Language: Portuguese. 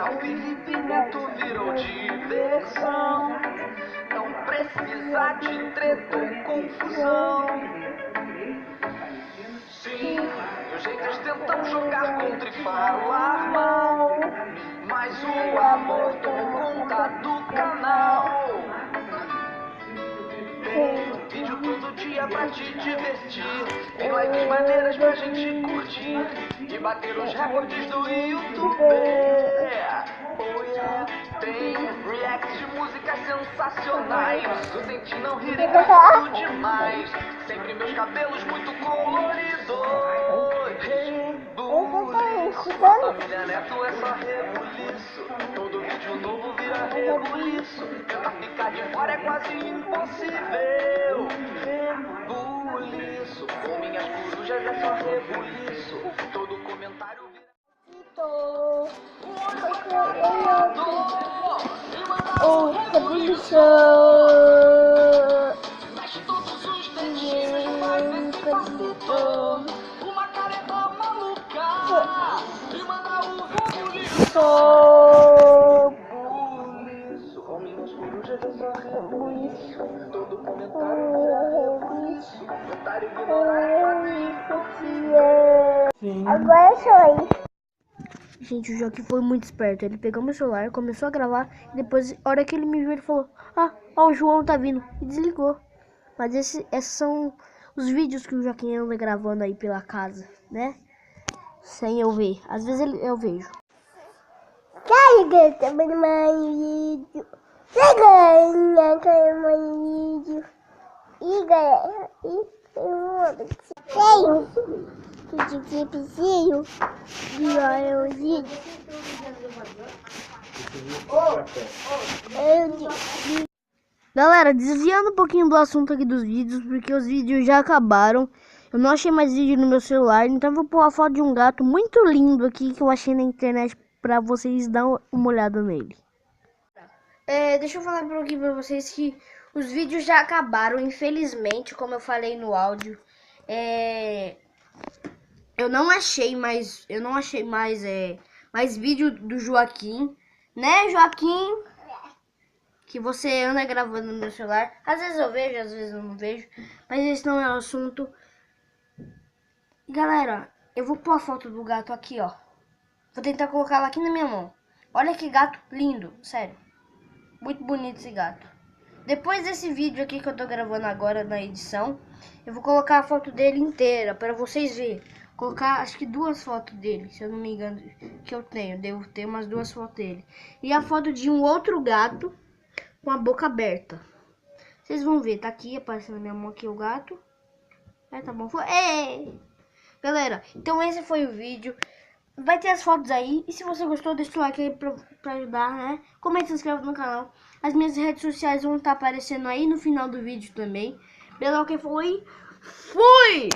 canal Felipe Neto virou diversão. Não precisa de treta ou confusão. Sim, os haters tentam jogar contra e falar mal, mas o amor tomou conta do canal. Tem vídeo todo dia pra te divertir, tem lives maneiras pra gente curtir e bater os recordes do YouTube. Oh yeah. Tem reacts de músicas sensacionais, o Tente Não Rir e tá tudo demais. Sempre meus cabelos muito coloridos. Rebuliço, família Neto é só rebuliço. Todo vídeo novo vira rebuliço. Tentar ficar de fora é quase impossível. Rebuliço, com minhas corujas é só rebuliço. Todo comentário vira rebuliço. mexe todos os dedinhos, vai ver se facilitou. Uma careta maluca e manda o rebuliço. Rebuliço, com minhas corujas é só rebuliço. Todo comentário vira rebuliço. Comentário ignorar é quase Agora sou eu. Gente, o Joaquim foi muito esperto. Ele pegou meu celular, começou a gravar e depois, a hora que ele me viu, ele falou: ó, o João tá vindo, e desligou. Mas esses são os vídeos que o Joaquim anda gravando aí pela casa, né? Sem eu ver. Às vezes eu vejo. Carga também mais vídeo. Ganha mais vídeo. E galera, e que preciso de olha o vídeo. Galera, desviando um pouquinho do assunto aqui dos vídeos, porque os vídeos já acabaram. Eu não achei mais vídeo no meu celular, então eu vou pôr a foto de um gato muito lindo aqui que eu achei na internet pra vocês dar uma olhada nele. Deixa eu falar aqui pra vocês que os vídeos já acabaram, infelizmente, como eu falei no áudio. Eu não achei mais vídeo do Joaquim, né, Joaquim? Que você anda gravando no meu celular. Às vezes eu vejo, às vezes eu não vejo. Mas esse não é o assunto. Galera, eu vou pôr a foto do gato aqui, ó. Vou tentar colocá-la aqui na minha mão. Olha que gato lindo, sério. Muito bonito esse gato. Depois desse vídeo aqui que eu tô gravando agora na edição, eu vou colocar a foto dele inteira para vocês verem. Colocar acho que 2 fotos dele, se eu não me engano, que eu tenho. Devo ter umas 2 fotos dele. E a foto de um outro gato com a boca aberta. Vocês vão ver, tá aqui aparecendo na minha mão aqui o gato. Tá bom. Galera, então esse foi o vídeo. Vai ter as fotos aí. E se você gostou, deixa o like aí pra ajudar, né? Comenta e se inscreve no canal. As minhas redes sociais vão estar aparecendo aí no final do vídeo também. Beleza, que foi? Fui!